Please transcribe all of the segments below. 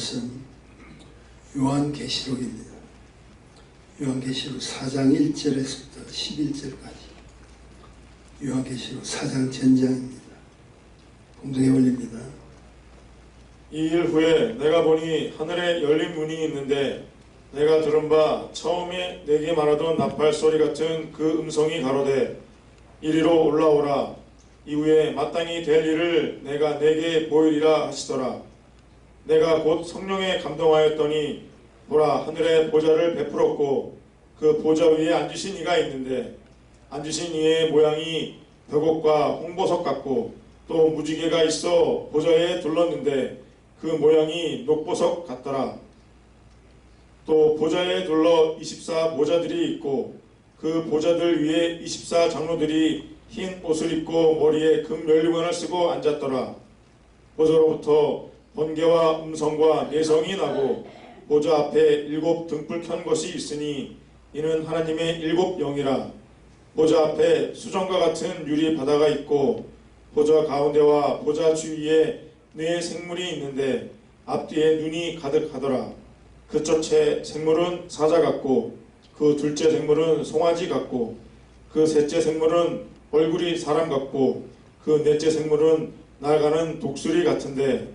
것은 요한계시록입니다. 요한계시록 4장 1절에서부터 11절까지 요한계시록 4장 전장입니다. 공동에 올립니다. 이 일 후에 내가 보니 하늘에 열린 문이 있는데 내가 들은 바 처음에 내게 말하던 나팔 소리 같은 그 음성이 가로되 이리로 올라오라. 이후에 마땅히 될 일을 내가 내게 보이리라 하시더라. 내가 곧 성령에 감동하였더니 보라, 하늘에 보좌를 베풀었고 그 보좌 위에 앉으신 이가 있는데 앉으신 이의 모양이 벽옥과 홍보석 같고 또 무지개가 있어 보좌에 둘렀는데 그 모양이 녹보석 같더라. 또 보좌에 둘러 24 보좌들이 있고 그 보좌들 위에 24 장로들이 흰 옷을 입고 머리에 금 면류관을 쓰고 앉았더라. 보좌로부터 번개와 음성과 내성이 나고 보좌 앞에 7 등불 켠 것이 있으니 이는 하나님의 7 영이라. 보좌 앞에 수정과 같은 유리 바다가 있고 보좌 가운데와 보좌 주위에 4 생물이 있는데 앞뒤에 눈이 가득하더라. 그 첫째 생물은 사자 같고 그 둘째 생물은 송아지 같고 그 셋째 생물은 얼굴이 사람 같고 그 넷째 생물은 날가는 독수리 같은데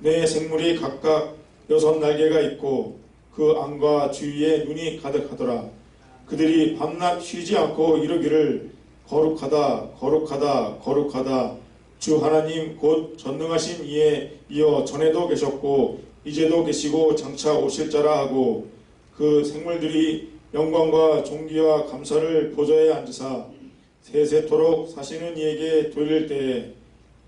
4 생물이 각각 6 날개가 있고 그 안과 주위에 눈이 가득하더라. 그들이 밤낮 쉬지 않고 이르기를 거룩하다 거룩하다 거룩하다 주 하나님 곧 전능하신 이에 이어 전에도 계셨고 이제도 계시고 장차 오실 자라 하고 그 생물들이 영광과 존귀와 감사를 보좌에 앉으사 세세토록 사시는 이에게 돌릴 때에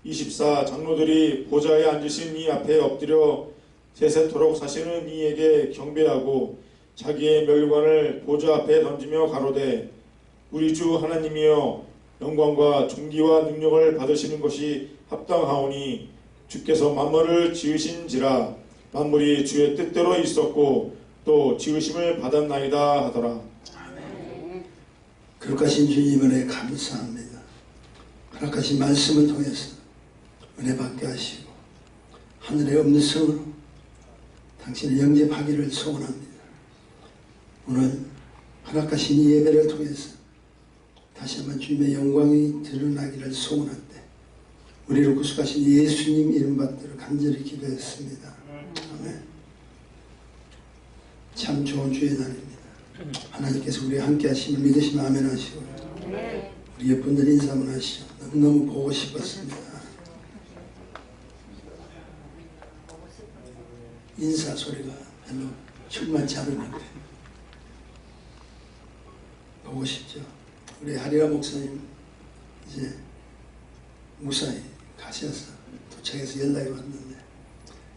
24 장로들이 보좌에 앉으신 이 앞에 엎드려 세세토록 사시는 이에게 경배하고 자기의 면류관을 보좌 앞에 던지며 가로되 우리 주 하나님이여 영광과 존귀와 능력을 받으시는 것이 합당하오니 주께서 만물을 지으신지라 만물이 주의 뜻대로 있었고 또 지으심을 받았나이다 하더라. 거룩하신 주님 은혜 감사합니다. 허락하신 말씀을 통해서 은혜 받게 하시고 하늘의 음성으로 당신을 영접하기를 소원합니다. 오늘 허락하신 이 예배를 통해서 다시 한번 주님의 영광이 드러나기를 소원한데 우리를 구속하신 예수님 이름 받들어 간절히 기도했습니다. 아멘. 참 좋은 주의 날입니다. 하나님께서 우리와 함께 하심을 믿으시면 아멘 하시고 우리 예쁜들 인사 한번 하시죠. 너무너무 보고 싶었습니다. 인사 소리가 별로 충만치 않은데 보고 싶죠. 우리 하리라 목사님 이제 무사히 가셔서 도착해서 연락이 왔는데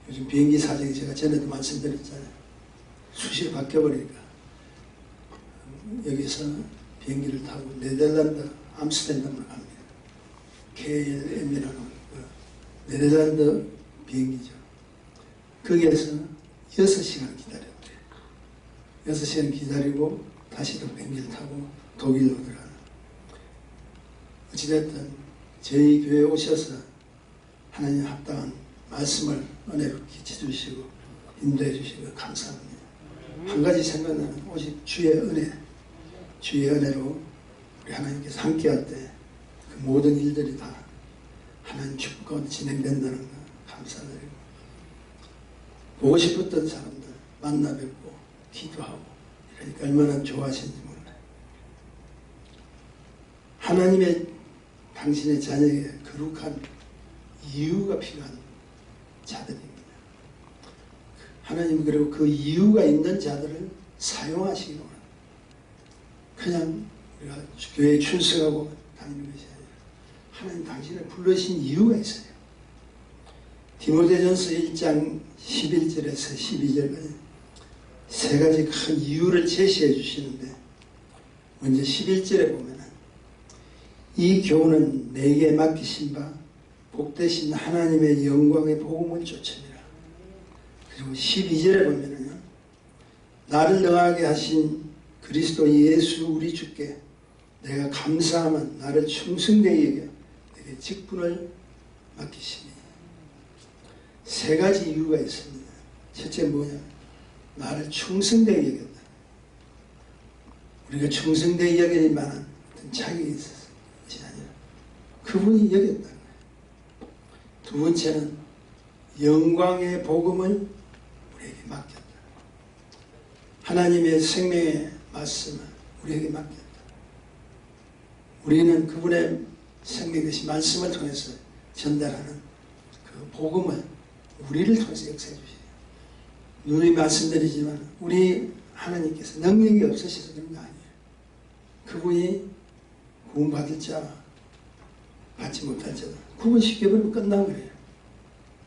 요즘 비행기 사정이 제가 전에도 말씀드렸잖아요. 수시로 바뀌어버리니까 여기서 비행기를 타고 네덜란드 암스테르담으로 갑니다. KLM이라는 네덜란드 비행기죠. 거기에서 6시간 기다렸대요. 6시간 기다리고 다시 또 비행기를 타고 독일로 들어가는. 어찌됐든 저희 교회에 오셔서 하나님 합당한 말씀을 은혜로 끼쳐주시고 인도해 주시고 감사합니다. 한 가지 생각나는 오직 주의 은혜, 주의 은혜로 우리 하나님께서 함께할 때 그 모든 일들이 다 하나님 축복 가운데 진행된다는 거 감사드리고 보고 싶었던 사람들 만나 뵙고 기도하고 이러니까 얼마나 좋아하시는지 몰라요. 하나님의 당신의 자녀에게 거룩한 이유가 필요한 자들입니다. 하나님 그리고 그 이유가 있는 자들을 사용하시기 원합니다. 그냥 우리가 교회에 출석하고 다니는 것이 아니라 하나님 당신을 불러신 이유가 있어요. 디모데전서 1장 11절에서 12절까지 3가지 큰 이유를 제시해 주시는데 먼저 11절에 보면은 이 교훈은 내게 맡기신 바 복되신 하나님의 영광의 복음을 쫓으니라. 그리고 12절에 보면은요 나를 능하게 하신 그리스도 예수 우리 주께 내가 감사하면 나를 충성되게 여겨 내게 직분을 맡기시니 3가지 이유가 있습니다. 첫째 뭐냐? 나를 충성되게 여겼다. 우리가 충성되게 여길 만한 어떤 자격이 있었어. 것이 아니라 그분이 여겼다는 거예요. 두 번째는 영광의 복음을 우리에게 맡겼다. 하나님의 생명의 말씀을 우리에게 맡겼다. 우리는 그분의 생명이신 말씀을 통해서 전달하는 그 복음을 우리를 통해서 역사해 주시죠. 누누이 말씀드리지만 우리 하나님께서 능력이 없으셔서 그런 거 아니에요. 그분이 구원받을 자, 받지 못할 자도 구원시켜버리면 끝난 거예요.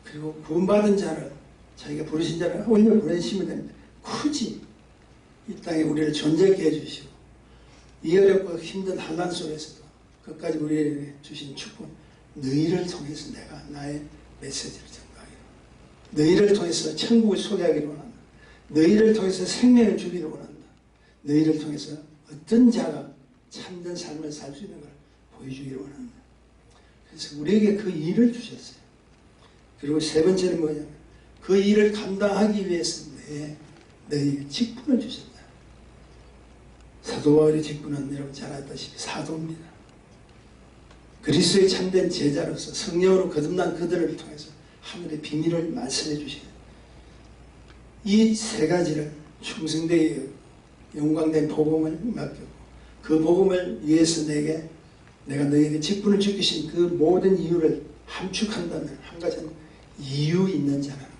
그리고 구원받은 자를 자기가 부르신 자를 올려 보내시면 됩니다. 굳이 이 땅에 우리를 존재하게 해주시고 이 어렵고 힘든 환난 속에서도 끝까지 우리에게 주신 축복, 너희를 통해서 내가 나의 메시지를 전가하기로, 너희를 통해서 천국을 소개하기를 원한다. 너희를 통해서 생명을 주기를 원한다. 너희를 통해서 어떤 자가 참된 삶을 살 수 있는 걸 보여주기를 원한다. 그래서 우리에게 그 일을 주셨어요. 그리고 세 번째는 뭐냐면 그 일을 감당하기 위해서 너희에게 직분을 주셨다. 사도 바울의 직분은 여러분 잘 알다시피 사도입니다. 그리스도의 참된 제자로서 성령으로 거듭난 그들을 통해서 하늘의 비밀을 말씀해 주시는 이 세 가지를 충성되게 영광된 복음을 맡겼고 그 복음을 위해서 내가 너에게 직분을 주신 그 모든 이유를 함축한다면 한 가지는 이유 있는 자라는 거예요.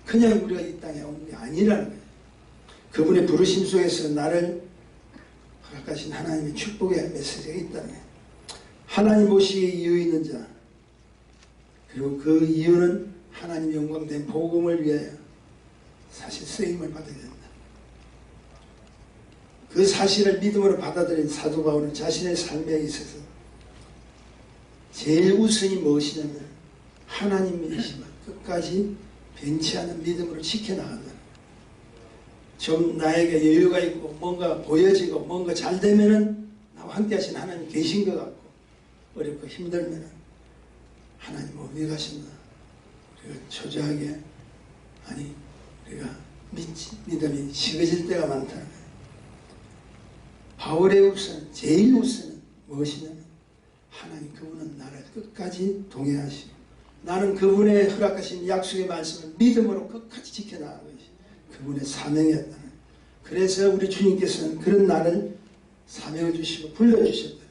그냥 우리가 이 땅에 온 게 아니라는 거예요. 그분의 부르심 속에서 나를 허락하신 하나님의 축복의 메시지가 있다는 거예요. 하나님 보시기에 이유 있는 자, 그리고 그 이유는 하나님 영광된 복음을 위하여 사실 쓰임을 받아야 된다. 그 사실을 믿음으로 받아들인 사도 바울은 자신의 삶에 있어서 제일 우선이 무엇이냐면 하나님이시만 끝까지 변치 않은 믿음으로 지켜나간다. 좀 나에게 여유가 있고 뭔가 보여지고 뭔가 잘 되면은 나와 함께 하신 하나님 계신 것 같고 어렵고 힘들면은 하나님 어디 가셨나 우리가 초조하게 아니 우리가 믿음이 식어질 때가 많다는 거예요. 바울의 우선, 제일 우선은 무엇이냐면 하나님 그분은 나를 끝까지 동행하시고 나는 그분의 허락하신 약속의 말씀을 믿음으로 끝까지 지켜나가는 것이 그분의 사명이었다는 거예요. 그래서 우리 주님께서는 그런 나를 사명을 주시고 불러주셨다.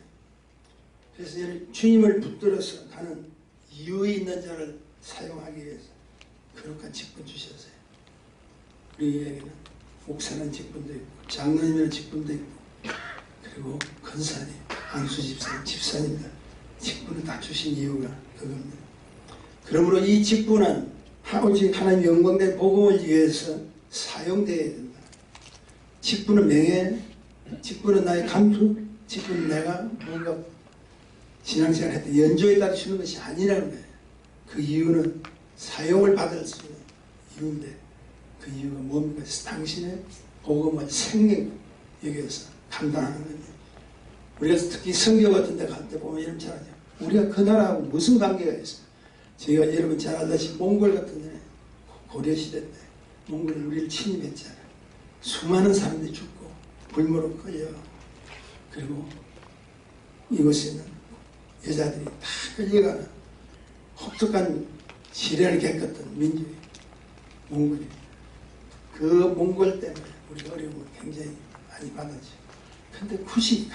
그래서 주님을 붙들어서 가는 이유 있는 자를 사용하기 위해서 거룩한 직분 주셨어요. 우리에게는 목사는 직분도 있고 장로님이라는 직분도 있고 그리고 권사님, 안수 집사님, 집사님들 직분을 다 주신 이유가 그겁니다. 그러므로 이 직분은 오직 하나님 영광된 복음을 위해서 사용되어야 된다. 직분은 명예, 직분은 나의 감투, 직분은 내가 뭔가 신앙생활 할 때 연조에 따라 주는 것이 아니라는 거예요. 그 이유는 사용을 받을 수 있는 이유인데 그 이유가 뭡니까? 당신의 복음을 생명 여기에서 감당하는 거예요. 우리가 특히 선교 같은 데 갈 때 보면 이런 잘 하죠. 우리가 그 나라하고 무슨 관계가 있어요? 저희가 여러분 잘 알다시피 몽골 같은 데 고려시대 때 몽골이 우리를 침입했잖아요. 수많은 사람들이 죽고 불모로 끌려 그리고 이곳에는 여자들이 다 끌려가는 혹독한 시련을 겪었던 민족이 몽골이 그 몽골 때문에 우리가 어려움을 굉장히 많이 받았죠. 근데 굳이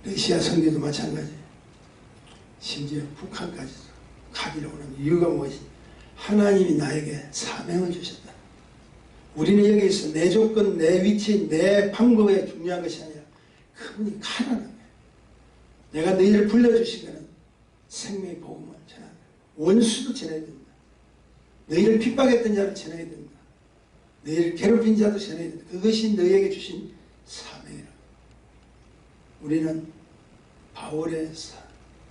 러시아 선교도 마찬가지 심지어 북한까지도 가기로 하는 이유가 무엇이 하나님이 나에게 사명을 주셨다. 우리는 여기서 내 조건, 내 위치, 내 방법에 중요한 것이 아니라 그분이 가라는 거예요. 내가 너희를 불러주신 것은 생명의 복음을 전하는 거예요. 원수도 전해야 된다. 너희를 핍박했던 자를 전해야 된다. 너희를 괴롭힌 자도 전해야 된다. 그것이 너희에게 주신 사명이라. 우리는 바울의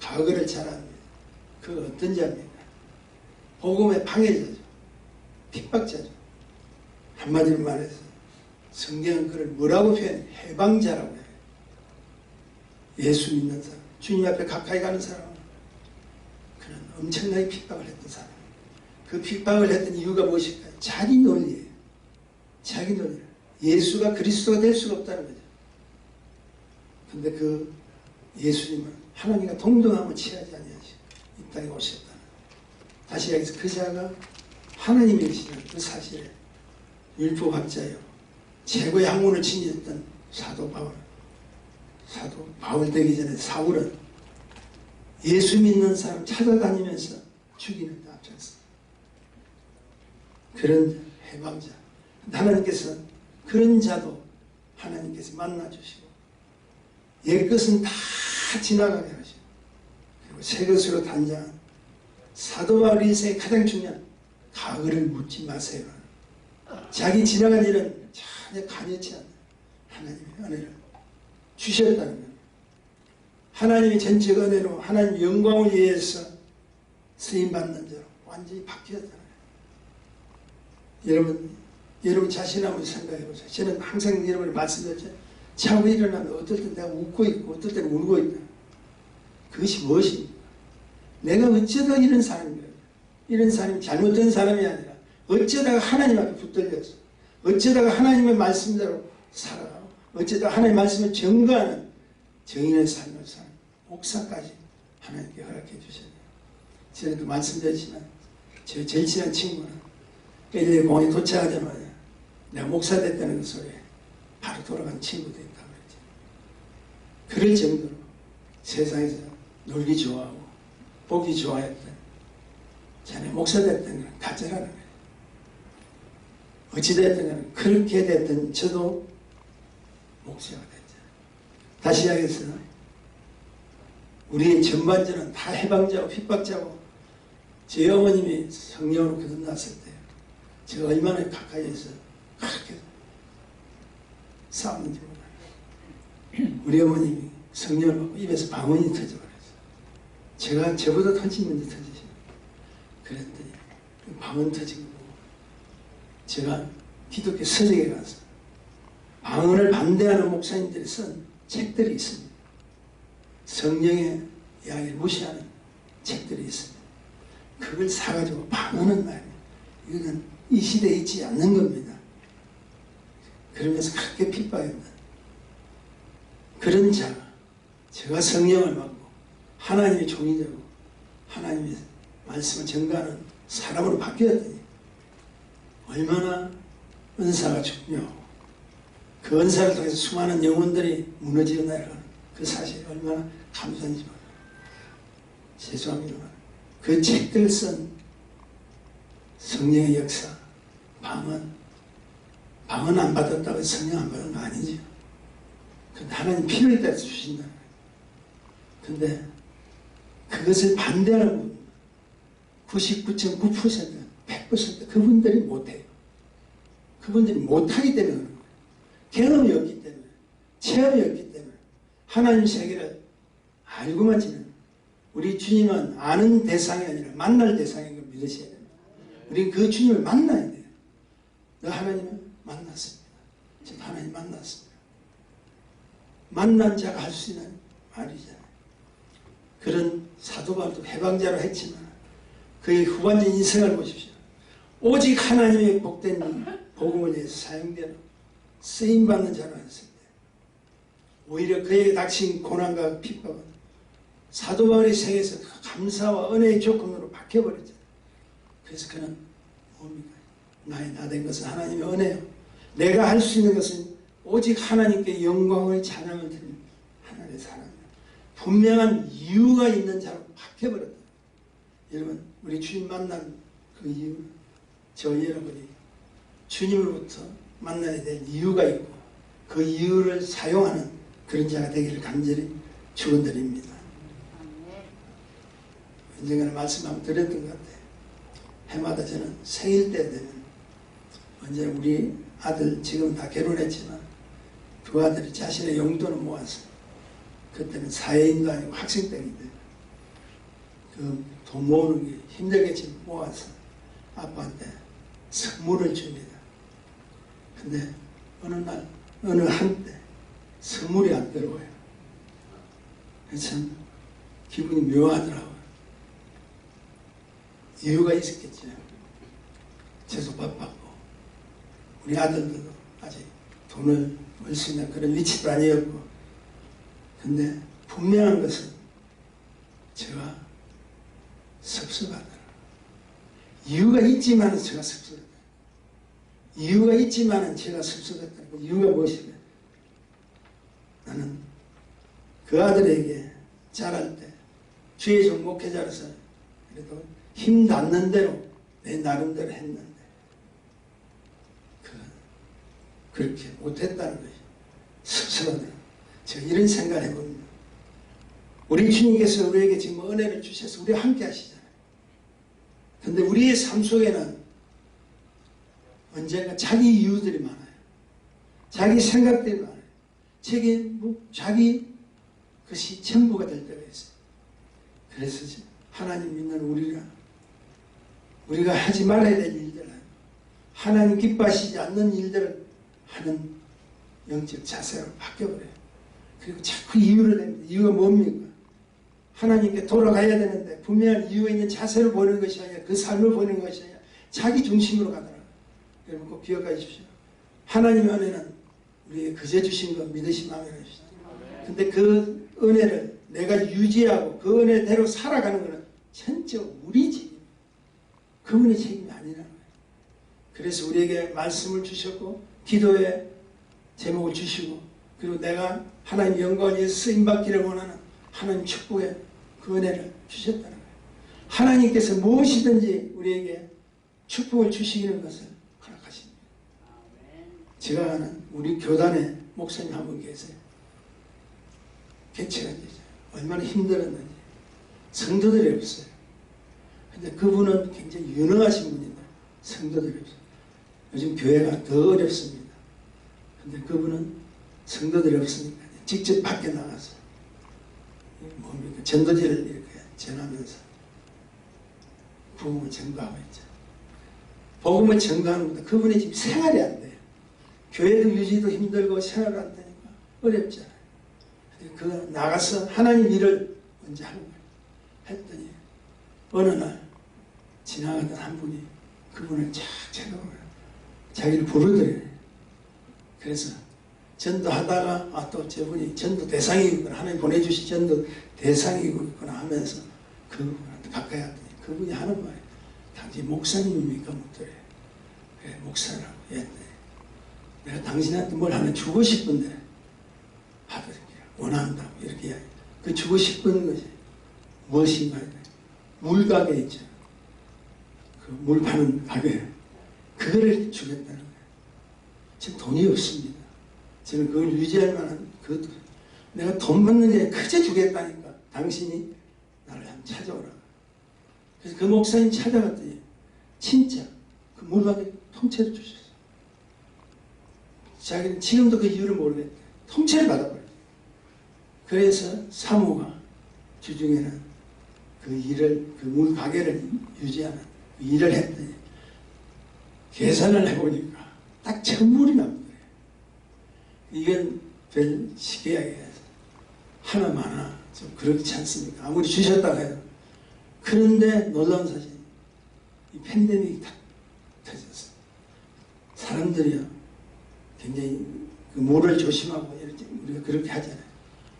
과거를 잘 압니다. 그 어떤 자입니까? 복음의 방해자죠. 핍박자죠. 한마디로 말해서 성경은 그를 뭐라고 표현해? 해방자라고 해요. 예수 믿는 사람, 주님 앞에 가까이 가는 사람은 그는 엄청나게 핍박을 했던 사람. 그 핍박을 했던 이유가 무엇일까요? 자기 논리예요. 자기 논리. 예수가 그리스도가 될 수가 없다는 거죠. 근데 그 예수님은 하나님과 동등함을 취하지 아니하시고 이 땅에 오셨다. 다시 여기서 그 자가 하나님이시는 그 사실에 율법학자요 최고의 학문을 지녔던 사도 바울 되기 전에 사울은 예수 믿는 사람 찾아다니면서 죽이는 데 앞장서 그런 해방자. 하나님께서 그런 자도 하나님께서 만나주시고 옛것은 다 지나가게 하시고 그리고 새 것으로 단장한 사도 바울의 인생의 가장 중요한 과거를 묻지 마세요. 자기 지나간 일은 전혀 관여치 않는 하나님의 은혜를 주셨다는 겁니다. 하나님의 전적 은혜로 하나님 영광을 위해서 쓰임받는 자로 완전히 바뀌었다는 거예요. 여러분 자신 한번 생각해 보세요. 저는 항상 여러분이 말씀드렸죠. 자고 일어나면 어떨 때 내가 웃고 있고 어떨 때는 울고 있다. 그것이 무엇입니까? 내가 어쩌다 이런 사람이에요. 이런 사람이 잘못된 사람이 아니라 어쩌다가 하나님 앞에 붙들려서 어쩌다가 하나님의 말씀대로 살아가고 어쩌다가 하나님의 말씀을 증거하는 정인의 삶을 사는 목사까지 하나님께 허락해 주셨네요. 저는 말씀드렸지만 제 제일 친한 친구는 LA 공항에 도착하자마자 내가 목사 됐다는 그 소리에 바로 돌아간 친구도 있다고 그랬죠. 그럴 정도로 세상에서 놀기 좋아하고 보기 좋아했던 자네 목사 됐다는 건 가짜라는 거예요. 어찌됐든 간에 그렇게 됐던 저도 목사가 됐죠. 다시 이야기해서 우리의 전반전은 다 해방자고 핍박자고 제 어머님이 성령으로 거듭났을 때 제가 얼마나 가까이에서 그렇게 싸웠는지 몰라요. 우리 어머님이 성령을 받고 입에서 방언이 터져버렸어요. 제가 저보다 훨씬 먼저 터지시고 그랬더니 방언 터지고 제가 기독교 서적에 가서 방언을 반대하는 목사님들이 쓴 책들이 있습니다. 성령의 이야기를 무시하는 책들이 있습니다. 그걸 사가지고 방언은 말이에요. 이거는 이 시대에 있지 않는 겁니다. 그러면서 그렇게 핍박했다. 그런 자가 제가 성령을 받고 하나님의 종이 되고 하나님의 말씀을 전가하는 사람으로 바뀌었더니 얼마나 은사가 중요하고 그 은사를 통해서 수많은 영혼들이 무너지어 내려가는 그 사실이 얼마나 감사한지 몰라요. 죄송합니다. 그 책들 쓴 성령의 역사, 방언 안 받았다고 해서 성령 안 받은 거 아니죠. 근데 하나님 필요에 따라서 주신다는 거예요. 근데 그것을 반대하는 분 99.9% 100% 그분들이 못해요. 그분들이 못하기 때문에 그런 거예요. 경험이 없기 때문에 체험이 없기 때문에 하나님 세계를 알고만 지내는 우리 주님은 아는 대상이 아니라 만날 대상인 걸 믿으셔야 됩니다. 우리는 그 주님을 만나야 돼요. 너 하나님을 만났습니다. 저도 하나님 만났습니다. 만난 자가 할 수 있는 말이잖아요. 그런 사도 바울도 해방자로 했지만 그의 후반전 인생을 보십시오. 오직 하나님의 복된 복음을 위해서 사용되는 쓰임받는 자로 했을 때 오히려 그에게 닥친 고난과 핍박은 사도 바울의 생에서 감사와 은혜의 조건으로 바뀌어버렸잖아요. 그래서 그는 뭡니까? 나의 나 된 것은 하나님의 은혜요. 내가 할 수 있는 것은 오직 하나님께 영광을 찬양을 드리는 하나님의 사람이에요. 분명한 이유가 있는 자로 바뀌어버렸다. 여러분 우리 주님 만난 그 이유는 저 여러분이 주님으로부터 만나야 될 이유가 있고 그 이유를 사용하는 그런 자가 되기를 간절히 축원드립니다. 언젠가는 말씀 한번 드렸던 것 같아요. 해마다 저는 생일 때 되면 언제나 우리 아들 지금 다 결혼했지만 두 아들이 자신의 용돈을 모아서 그때는 사회인도 아니고 학생 때인데 그 돈 모으는 게 힘들겠지만 모아서 아빠한테 선물을 줍니다. 근데 어느 날 어느 한때 선물이 안 들어와요. 그래서 참 기분이 묘하더라고요. 이유가 있었겠죠. 저도 바빴고 우리 아들들도 아직 돈을 벌 수 있는 그런 위치도 아니었고, 근데 분명한 것은 제가 섭섭하다. 이유가 있지만은 제가 섭섭하다. 이유가 있지만은 제가 섭섭했다. 그 이유가 무엇이냐? 나는 그 아들에게 자랄 때 주의 종 목회자로서 그래도 힘 닿는 대로 내 나름대로 했는데 그렇게 못했다는 것이 섭섭하다. 제가 이런 생각을 해봅니다. 우리 주님께서 우리에게 지금 은혜를 주셔서 우리와 함께 하시잖아요. 그런데 우리의 삶 속에는 언젠가 자기 이유들이 많아요. 자기 생각들이 많아요. 자기 것이 전부가 될 때가 있어요. 그래서 하나님 믿는 우리가 하지 말아야 될 일들, 하나님 기뻐하시지 않는 일들을 하는 영적 자세로 바뀌어버려요. 그리고 자꾸 이유를 냅니다. 이유가 뭡니까? 하나님께 돌아가야 되는데 분명한 이유가 있는 자세를 보는 것이 아니라 그 삶을 보는 것이 아니라 자기 중심으로 가더라고요. 여러분 꼭 기억하십시오. 하나님의 은혜는 우리에게 그저 주신 것 믿으시면 아멘 하시죠. 근데 그 은혜를 내가 유지하고 그 은혜대로 살아가는 것은 전적 우리 책임, 그분의 책임이 아니라는 거예요. 그래서 우리에게 말씀을 주셨고 기도의 제목을 주시고, 그리고 내가 하나님 영광을 위해서 쓰임받기를 원하는 하나님 축복의 그 은혜를 주셨다는 거예요. 하나님께서 무엇이든지 우리에게 축복을 주시는 것을 허락하십니다. 제가 아는 우리 교단에 목사님 한 분 계세요. 개체가 되죠. 얼마나 힘들었는지. 성도들이 없어요. 근데 그분은 굉장히 유능하신 분인데 성도들이 없어요. 요즘 교회가 더 어렵습니다. 근데 그분은 성도들이 없으니까 직접 밖에 나가서 뭡니까? 전도지를 이렇게 전하면서 복음을 전가하고 있죠. 복음을 전가하는 것도 그분의 지금 생활이 안 돼요. 교회도 유지도 힘들고 생활도 안 되니까 어렵잖아요. 그 나가서 하나님 일을 먼저 하는 거예요. 했더니 어느 날 지나가던 한 분이 그분을 쫙 쳐다보고 자기를 부르더래요. 그래서 전도하다가 또 저분이 전도 대상이구나, 하나님 보내주신 전도 대상이구나 하면서 그분한테 가까이 하더니 그분이 하는 말이 당신 목사님입니까? 묻더래요. 그래, 목사라고 했더니 내가 당신한테 뭘 하나 주고 싶은데 받으시기를 원한다고 이렇게 이야기해요. 그 주고 싶은 것이 무엇인가? 물가게 있죠. 그 물 파는 가게, 그거를 주겠다는 거예요. 지금 돈이 없습니다. 저는 그걸 유지할 만한 그것도, 내가 돈 받는 게 그저 주겠다니까 당신이 나를 한번 찾아오라. 그래서 그 목사님 찾아갔더니 진짜 그 물가게 통째로 주셨어요. 자기는 지금도 그 이유를 모르겠대. 통째로 받아버렸어요. 그래서 사모가 주중에는 그 일을, 그 물가게를 유지하는 그 일을 했더니 계산을 해보니까 딱 천불이 남는 거예요. 이건 별 쉽게 이야기해서 하나마나 좀 그렇지 않습니까? 아무리 주셨다고 해도. 그런데 놀라운 사실, 이 팬데믹이 딱 터졌어요. 사람들이요 굉장히 그 물을 조심하고 이렇게 우리가 그렇게 하잖아요.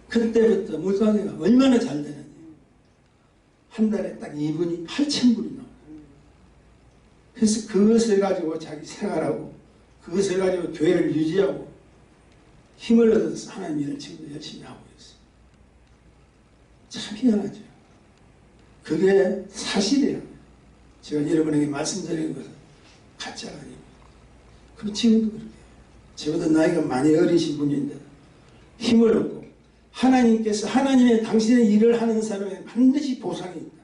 그때부터 물가게가 얼마나 잘 되는지 한 달에 딱 2분이 8,000불이 나와요. 그래서 그것을 가지고 자기 생활하고 그것을 가지고 교회를 유지하고 힘을 얻어서 하나님 일을 지금도 열심히 하고 있어요. 참 희한하죠. 그게 사실이에요. 제가 여러분에게 말씀드리는 것은 가짜가 아닙니다. 그럼 지금도 그렇게 해요. 저보다 나이가 많이 어리신 분인데 힘을 얻고 하나님께서 하나님의 당신의 일을 하는 사람에게 반드시 보상이 있다.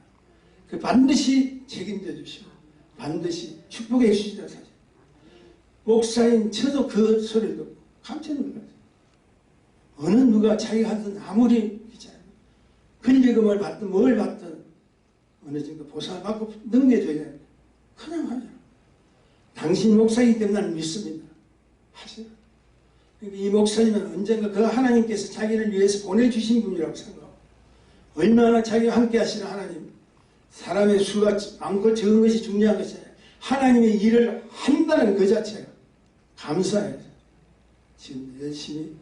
그 반드시 책임져 주시고 반드시 축복해 주시다. 사실 목사인 저도 그 소리를 듣고 깜짝 놀랐어요. 어느 누가 자기가 하든 아무리 권리금을 받든 뭘 받든 어느 정도 보상을 받고 넘겨줘야 됩니다. 그냥 하죠. 당신 목사이기 때문에 나는 믿습니다. 하세요. 그러니까 이 목사님은 언젠가 그 하나님께서 자기를 위해서 보내주신 분이라고 생각하고 얼마나 자기와 함께 하시는 하나님, 사람의 수가 많고 적은 것이 중요한 것이 아니라 하나님의 일을 한다는 그 자체가 감사해요. 지금 열심히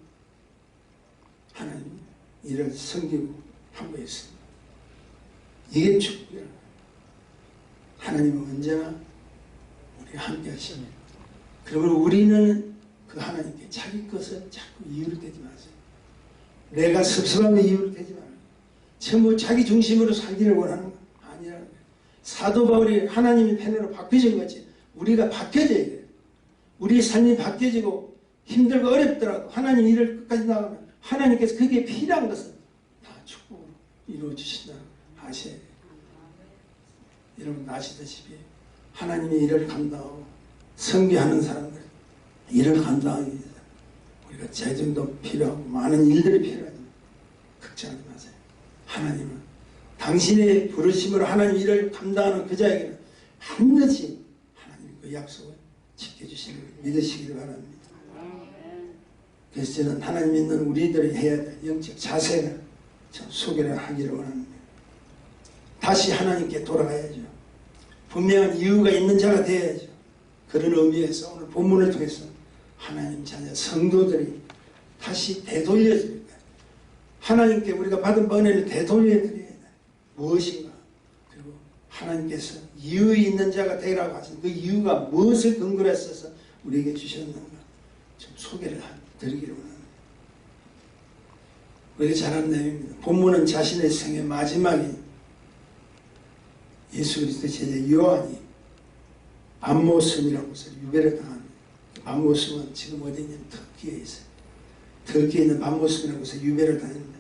하나님 일을 섬기고 하고 있습니다. 이게 축복이야. 하나님은 언제나 우리와 함께 하십니다. 그러므로 우리는 그 하나님께 자기 것을 자꾸 이유를 대지 마세요. 내가 섭섭하면 이유를 대지 말아요. 전부 자기 중심으로 살기를 원하는 거 아니라는 거예요. 사도 바울이 하나님의 편으로 바뀌어진 거지. 우리가 바뀌어져야 돼요. 우리 삶이 바뀌어지고 힘들고 어렵더라도 하나님 일을 끝까지 나가면 하나님께서 그게 필요한 것은 다 축복으로 이루어 주신다는 걸 아셔야 돼요. 여러분 아시다시피 하나님의 일을 감당하고 선교하는 사람들 일을 감당하기 위해서 우리가 재정도 필요하고 많은 일들이 필요하지만 걱정하지 마세요. 하나님은 당신의 부르심으로 하나님 일을 감당하는 그 자에게는 반드시 하나님 그 약속을 지켜주시는 걸 믿으시기를 바랍니다. 그래서 저는 하나님 믿는 우리들이 해야 될 영적 자세를 좀 소개를 하기를 원합니다. 다시 하나님께 돌아가야죠. 분명한 이유가 있는 자가 되어야죠. 그런 의미에서 오늘 본문을 통해서 하나님 자녀 성도들이 다시 되돌려드릴 거예요. 하나님께 우리가 받은 은혜를 되돌려드려야 돼. 무엇인가? 그리고 하나님께서 이유 있는 자가 되라고 하신 그 이유가 무엇을 근거로 했어서 우리에게 주셨는가 좀 소개를 드리기를 원합니다. 우리가 잘 아는 내용입니다. 본문은 자신의 생의 마지막인 예수 그리스도의 제자 요한이 밤모섬이라고 해서 유배를 당합니다. 밤모섬은 지금 어디 있냐면 터키에 있어요. 터키에 있는 밤모섬이라고 해서 유배를 당합니다.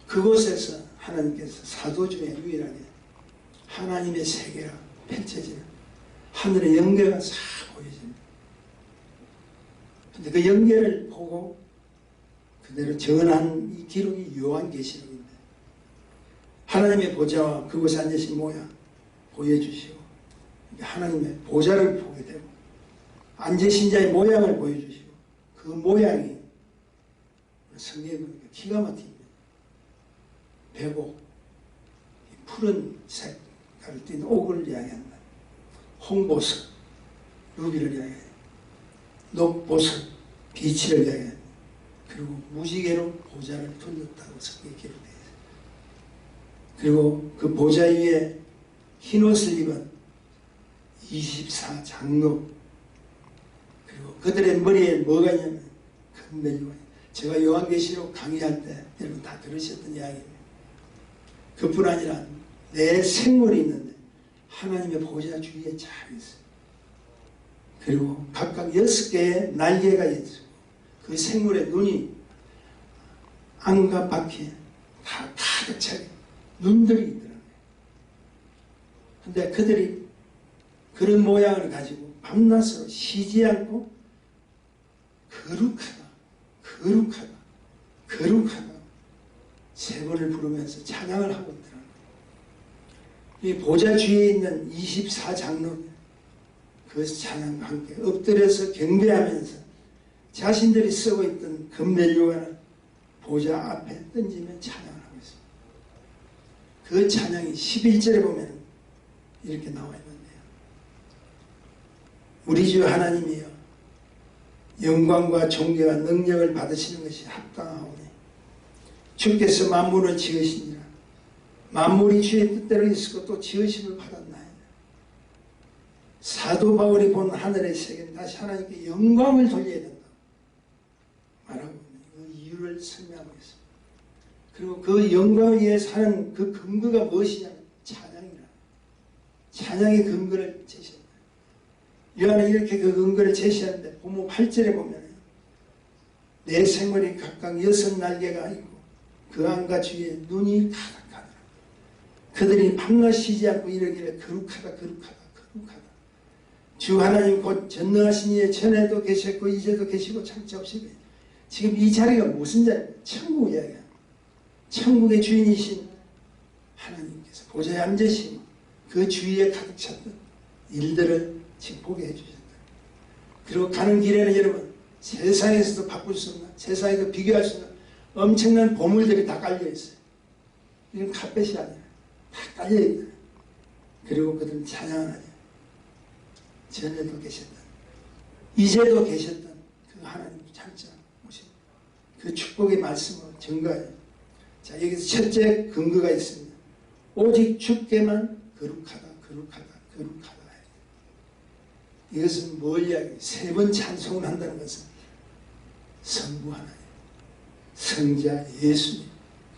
그곳에서 하나님께서 사도 중에 유일하게 하나님의 세계가 펼쳐지는 하늘의 영계가 싹 보여집니다. 근데 그 영계를 보고 그대로 전한 이 기록이 요한계시록입니다. 하나님의 보좌와 그곳에 앉으신 모양 보여주시고 하나님의 보좌를 보게 되고 앉으신 자의 모양을 보여주시고 그 모양이 성경에 보니까 기가 막힙니다. 배복, 푸른 색깔을 띤 옥을 이야기한다. 홍보석, 루비를 이야기한다. 녹보석, 비치를 이야기한다. 그리고 무지개로 보좌를 둘렀다고 성경에 기록되어 있습니다. 그리고 그 보좌 위에 흰옷을 입은 24장로 그리고 그들의 머리에 뭐가 있냐면 금멜류가 제가 요한계시록 강의할 때 여러분 다 들으셨던 이야기입니다. 그뿐 아니라 내 생물이 있는데 하나님의 보좌 주위에 잘 있어요. 그리고 각각 6개의 날개가 있어요. 그 생물의 눈이 안과 밖에 다 가득 차게 눈들이 있더라고요. 근데 그들이 그런 모양을 가지고 밤낮으로 쉬지 않고 거룩하다, 거룩하다, 거룩하다 세 번을 부르면서 찬양을 하고 있더라고요. 이 보좌 주위에 있는 24장로 그 찬양과 함께 엎드려서 경배하면서 자신들이 쓰고 있던 금멜류관을 보좌 앞에 던지며 찬양을 하고 있습니다. 그 찬양이 11절에 보면 이렇게 나와 있는데요. 우리 주 하나님이여 영광과 존귀와 능력을 받으시는 것이 합당하오니 주께서 만물을 지으시니라. 만물이 주의 뜻대로 있었고 또 지으심을 받았나이다. 사도 바울이 본 하늘의 세계는 다시 하나님께 영광을 돌려야 된다 말하고 있는 그 이유를 설명하고 있습니다. 그리고 그 영광을 위해서 하는 그 근거가 무엇이냐면 찬양이라. 찬양의 근거를 제시합니다. 요한은 이렇게 그 근거를 제시하는데 본문 8절에 보면 내 생물이 각각 6날개가 있고 그 안과 주위에 눈이 가득하더라. 그들이 밤낮 쉬지 않고 이르기를 거룩하다 거룩하다 거룩하다. 주 하나님 곧 전능하신 이의 전에도 계셨고 이제도 계시고 창조 없이 지금 이 자리가 무슨 자리입니까? 천국 이야기야. 천국의 주인이신 하나님께서 보좌에 앉으시고 그 주위에 가득 찼던 일들을 지금 보게 해주셨다. 그리고 가는 길에는 여러분 세상에서도 바꿀 수 없는 세상에도 비교할 수 없는 엄청난 보물들이 다 깔려있어요. 이건 카펫이 아니라 다 깔려있다. 그리고 그들은 찬양을 하죠. 전에도 계셨던, 이제도 계셨던 그 하나님 창자 오신 그 축복의 말씀을 증거해요. 자, 여기서 첫째 근거가 있습니다. 오직 주께만 거룩하다, 거룩하다, 거룩하다. 이것은 뭘 이야기해요? 세 번 찬송을 한다는 것은 성부 하나님, 성자 예수님,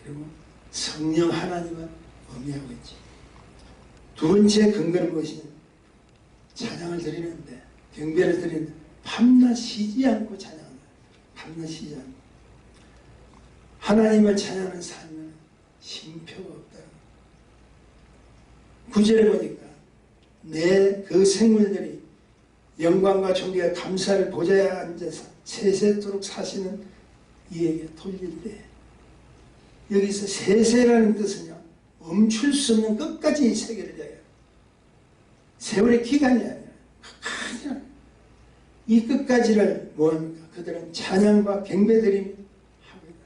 그리고 성령 하나님을 의미하고 있지. 두 번째 근거는 무엇이냐? 찬양을 드리는데, 경배를 드리는데 밤낮 쉬지 않고 찬양한다. 밤낮 쉬지 않고. 하나님을 찬양하는 삶은 쉼표가 없다. 9절에 보니까 내 그 생물들이 영광과 존귀와 감사를 보좌에 앉아서 세세토록 사시는 이에게 돌릴 때, 여기서 세세라는 뜻은요, 멈출 수 없는 끝까지 세계를 이야기해요. 세월의 기간이 아니라 끝까지. 이 끝까지를 뭐합니까? 그들은 찬양과 경배드림이 하고 있다.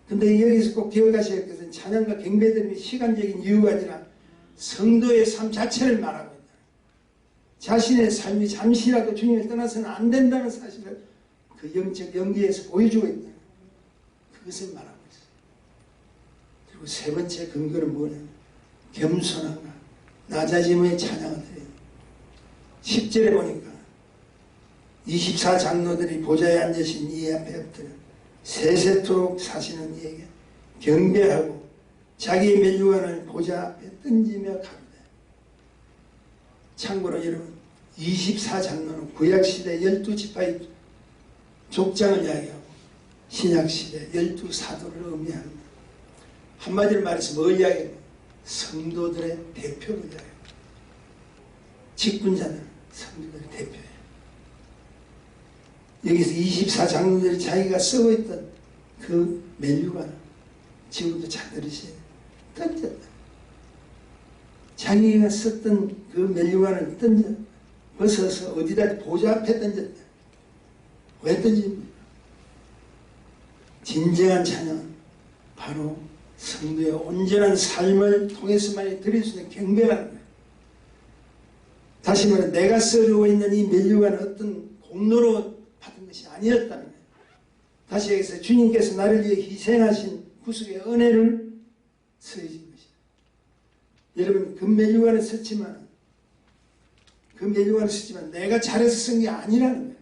근데 여기서 꼭 기억하셔야 할 것은 찬양과 경배드림이 시간적인 이유가 아니라 성도의 삶 자체를 말하고 있다. 자신의 삶이 잠시라도 주님을 떠나서는 안 된다는 사실을 그 영적 연기에서 보여주고 있다. 그것을 말하고 있어요. 그리고 세 번째 근거는 뭐냐? 겸손함과 낮아짐의 찬양을 드려요. 10절에 보니까 24장로들이 보좌에 앉으신 이 앞에 엎드려 세세토록 사시는 이에게 경배하고 자기의 면류관을 보좌 앞에 던지며 가로되. 참고로 여러분, 24장로는 구약시대 12지파의 족장을 이야기하고 신약시대 12사도를 의미합니다. 한마디로 말해서 뭘 이야기해요? 성도들의 대표를 이야기해요. 직분자들, 성도들의 대표예요. 여기서 24장로들이 자기가 쓰고 있던 그 면류관을 지금도 잘 들으세요. 던졌다. 자기가 썼던 그 면류관을 벗어서 어디다 보좌 앞에 던졌다. 왜 던집니까? 진정한 찬양은 바로 성도의 온전한 삶을 통해서만 드릴 수 있는 경배라는 거예요. 다시 말해 내가 쓰고 있는 이 면류관은 어떤 공로로 받은 것이 아니었다는 거예요. 다시 여기서 주님께서 나를 위해 희생하신 구속의 은혜를 쓰여진 것이다. 여러분, 그 면류관을 썼지만 내가 잘해서 쓴 게 아니라는 거예요.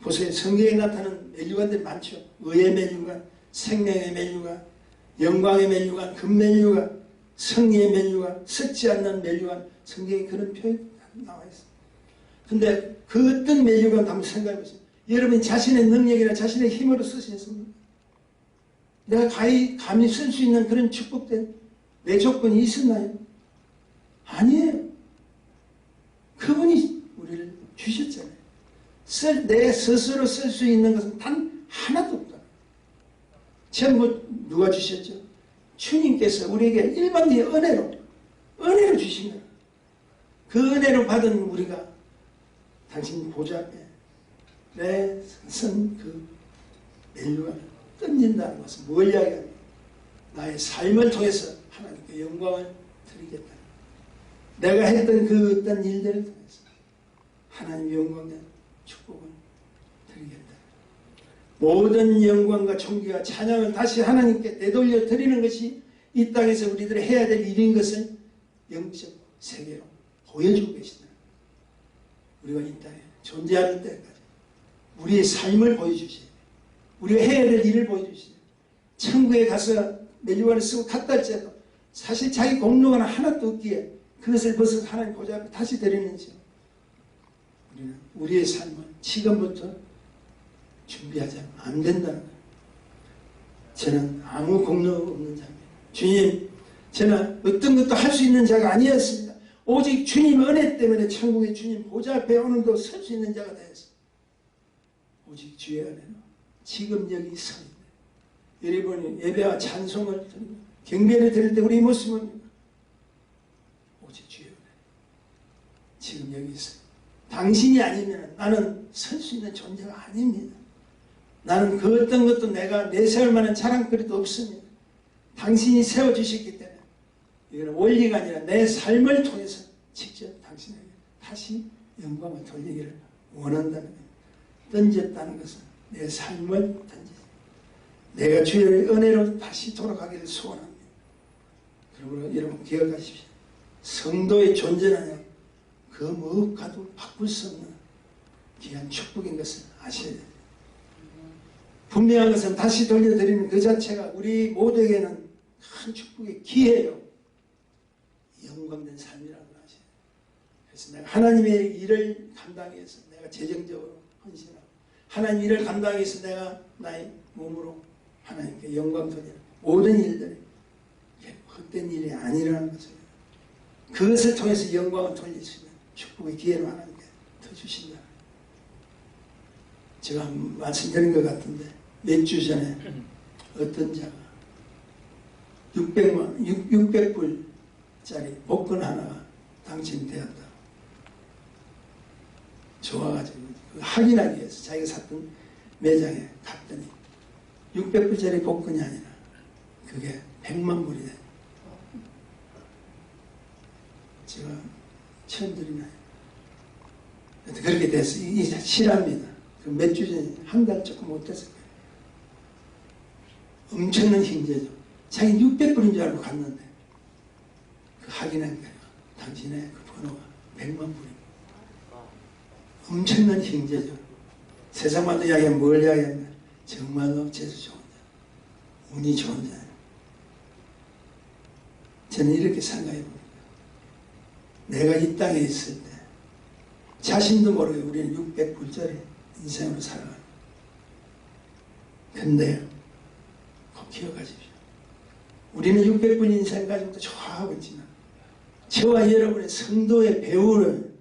보세요. 성경에 나타나는 면류관들이 많죠. 의의 면류관, 생명의 면류관, 영광의 면류관, 금면류관, 성리의 면류관, 썩지 않는 면류관, 성경에 그런 표현이 나와 있어요. 근데 그 어떤 면류관 한번 생각해 보세요. 여러분 자신의 능력이나 자신의 힘으로 쓰시겠습니까? 내가 감히 쓸 수 있는 그런 축복된 내 조건이 있었나요? 아니에요. 그분이 우리를 주셨잖아요. 내 스스로 쓸 수 있는 것은 단 하나도 없다. 전부 누가 주셨죠? 주님께서 우리에게 일방적인 은혜로 주신 거예요. 그 은혜로 받은 우리가 당신 보좌 앞에 내 쓴 그 면류관을 던진다는 것은 뭘 이야기합니까? 나의 삶을 통해서 하나님께 영광을 드리겠다. 내가 했던 그 어떤 일들을 통해서 하나님 영광의 축복을 드리겠다. 모든 영광과 존귀와 찬양을 다시 하나님께 되돌려 드리는 것이 이 땅에서 우리들이 해야 될 일인 것을 영적 세계로 보여주고 계시다. 우리가 이 땅에 존재하는 때까지 우리의 삶을 보여주시고 우리가 해야 될 일을 보여주시고 천국에 가서 면류관을 쓰고 갔다 할지라도 사실 자기 공로가 하나도 없기에 그것을 벗어서 하나님 보좌 앞에 다시 드리는지 우리는 우리의 삶을 지금부터 준비하지 않으면 안 된다는 거예요. 저는 아무 공로 없는 자입니다. 주님, 저는 어떤 것도 할 수 있는 자가 아니었습니다. 오직 주님 은혜 때문에 천국의 주님 보좌 앞에 오늘도 설 수 있는 자가 되었습니다. 오직 주의 은혜로 지금 여기 서 있는 여러분이 예배와 찬송을 경배를 드릴 때 우리 모습은 오직 주의 은혜. 지금 여기 있어요. 당신이 아니면 나는 설 수 있는 존재가 아닙니다. 나는 그 어떤 것도 내가 내세울 만한 자랑거리도 없습니다. 당신이 세워주셨기 때문에 이건 원리가 아니라 내 삶을 통해서 직접 당신에게 다시 영광을 돌리기를 원한다는 겁니다. 던졌다는 것은 내 삶을 던지지. 내가 주의 은혜로 다시 돌아가기를 소원합니다. 그러므로 여러분 기억하십시오. 성도의 존재는 그 무엇과도 바꿀 수 없는 귀한 축복인 것을 아셔야 됩니다. 분명한 것은 다시 돌려드리는 그 자체가 우리 모두에게는 큰 축복의 기회요. 영광된 삶이라고 하셔요. 그래서 내가 하나님의 일을 감당하기 위해서 내가 재정적으로 헌신하고 하나님 일을 감당하기 위해서 내가 나의 몸으로 하나님께 영광 돌리는 모든 일들이 헛된 일이 아니라는 것을 그것을 통해서 영광을 돌릴 수 있는 축복의 기회를 하나님께 더 주신다. 제가 말씀드린 것 같은데 몇 주 전에 어떤 자가 600불짜리 복권 하나가 당첨되었다. 좋아가지고 확인하기 위해서 자기가 샀던 매장에 갔더니 600불짜리 복권이 아니라 그게 100만 불이 돼. 제가 처음 드리나요? 그렇게 됐어요. 이게 실합니다. 몇 주 전에 한 달 조금 못 됐을 거예요. 엄청난 형제죠. 자기 600불인 줄 알고 갔는데 그 확인한 거예요. 당신의 그 번호가 100만 불입니다. 엄청난 형제죠. 세상마다 이야기하면 뭘 이야기하면 정말로 재수 좋은 자, 운이 좋은 자예요. 저는 이렇게 생각해 봅니다. 내가 이 땅에 있을 때 자신도 모르게 우리는 600불짜리 인생으로 살아가는. 근데 꼭 기억하십시오. 우리는 600불 인생 가지고도 좋아하고 있지만 저와 여러분의 성도의 배우를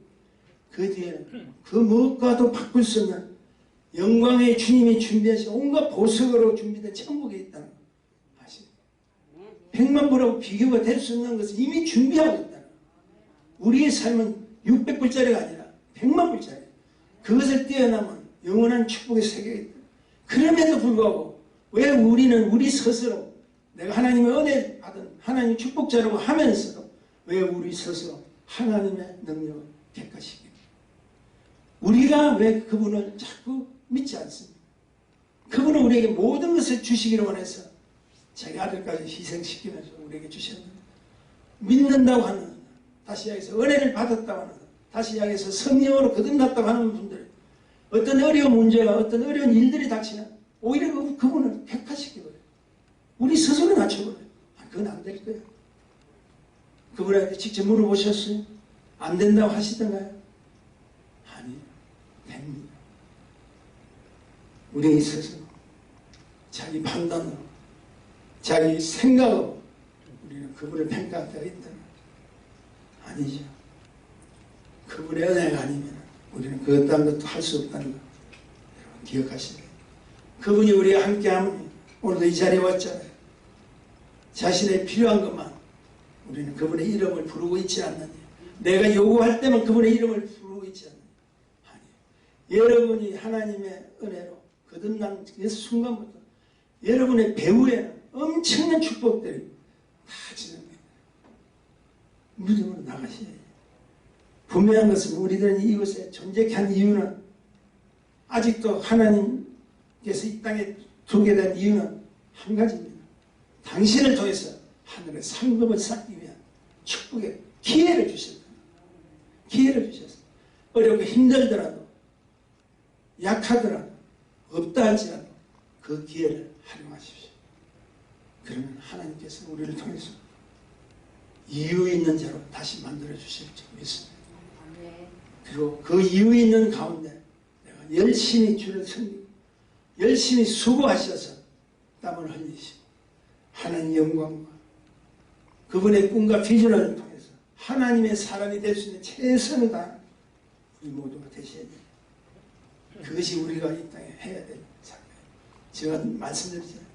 그 뒤에는 그 무엇과도 바꿀 수 없는 영광의 주님이 준비하신 온갖 보석으로 준비된 천국에 있다는 거 아시죠? 100만 불하고 비교가 될 수 없는 것을 이미 준비하고 있다는 거. 우리의 삶은 600불짜리가 아니라 100만 불짜리. 그것을 뛰어넘은 영원한 축복의 세계가 있다. 그럼에도 불구하고 왜 우리는 우리 스스로 내가 하나님의 은혜 받은 하나님 축복자라고 하면서도 왜 우리 스스로 하나님의 능력을 객관시킵니까? 우리가 왜 그분을 자꾸 믿지 않습니까? 그분은 우리에게 모든 것을 주시기를 원해서 자기 아들까지 희생시키면서 우리에게 주셨는데 믿는다고 하는 다시 이야기해서 은혜를 받았다고 하는 다시 이야기해서 성령으로 거듭났다고 하는 분들 어떤 어려운 문제가 어떤 어려운 일들이 닥치면 오히려 그분을 객관시켜버려요. 우리 스스로 낮춰버려요. 그건 안 될 거예요. 그분한테 직접 물어보셨어요? 안 된다고 하시던가요? 아니요. 됩니다. 우리 스스로 자기 판단으로 자기 생각으로 우리는 그분을 평가할 때가 있다. 아니죠. 그분의 은혜가 아니면 우리는 그 어떤 것도 할 수 없다는 거 여러분 기억하시래요. 그분이 우리와 함께하면 오늘도 이 자리에 왔잖아요. 자신의 필요한 것만 우리는 그분의 이름을 부르고 있지 않느냐. 내가 요구할 때만 그분의 이름을 부르고 있지 않느냐. 아니에요. 여러분이 하나님의 은혜로 거듭난 그 순간부터 여러분의 배후에는 엄청난 축복들이 다 진행됩니다. 믿음으로 나가셔야 해요. 분명한 것은 우리들은 이곳에 존재케 한 이유는 아직도 하나님께서 이 땅에 두게 된 이유는 한 가지입니다. 당신을 통해서 하늘의 상급을 쌓기 위한 축복의 기회를 주셨다. 기회를 주셨어요. 어렵고 힘들더라도 약하더라도 없다 할지라도 그 기회를 활용하십시오. 그러면 하나님께서 우리를 통해서 이유 있는 자로 다시 만들어 주실 줄 믿습니다. 그리고 그 이유 있는 가운데 내가 열심히 주를 섬기고 열심히 수고하셔서 땀을 흘리시고 하나님 영광과 그분의 꿈과 비전을 통해서 하나님의 사람이 될 수 있는 최선을 다하는 우리 모두가 되셔야 돼요. 그것이 우리가 이 땅에 해야 될 삶이에요. 제가 말씀드렸잖아요.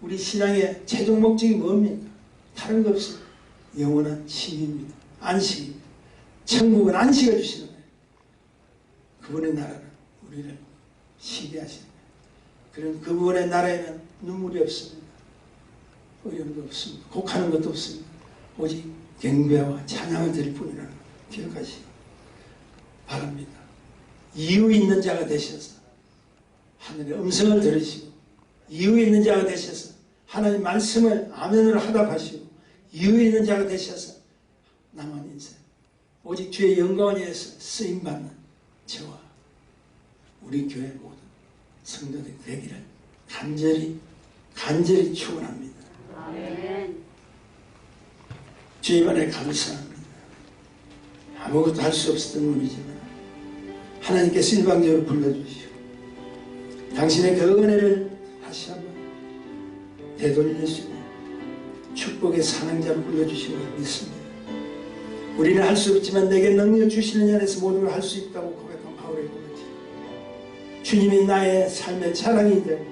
우리 신앙의 최종 목적이 뭡니까? 다른 거 없어요. 영원한 쉼입니다. 안식입니다. 천국은 안식을 주시는 거예요. 그분의 나라는 우리를 쉬게 하시는 거예요. 그럼 그분의 나라에는 눈물이 없습니다. 어려움도 없습니다. 곡하는 것도 없습니다. 오직 경배와 찬양을 드릴 뿐이라는 걸 기억하시고 바랍니다. 이유 있는 자가 되셔서 하늘의 음성을 들으시고, 이유 있는 자가 되셔서 하나님 말씀을 아멘으로 하답하시고, 이유 있는 자가 되셔서 남은 인생 오직 주의 영광을 위해서 쓰임받는 저와 우리 교회 모든 성도들이 되기를 간절히 축원합니다. 아멘. 주님 안에 감사합니다. 아무것도 할 수 없었던 분이지만 하나님께서 일방적으로 불러주시고 당신의 그 은혜를 다시 한번 되돌릴 수 있는 축복의 사랑자로 불러주신 걸 믿습니다. 우리는 할 수 없지만 내게 능력 주시는 안에서 모든 걸 할 수 있다고 고백한 바울의 고백이, 주님이 나의 삶의 자랑이 되고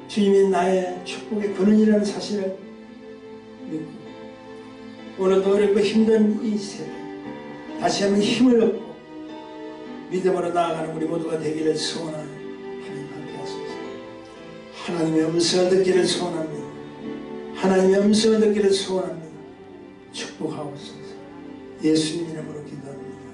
주님이 나의 축복의 근원이라는 사실을 믿고 오늘도 어렵고 힘든 이 세대 다시 한번 힘을 얻고 믿음으로 나아가는 우리 모두가 되기를 소원하는 하나님 함께 하소서. 하나님의 음성을 듣기를 소원합니다. 하나님의 음성을 듣기를 소원합니다. 축복하옵소서. 예수님 이름으로 기도합니다.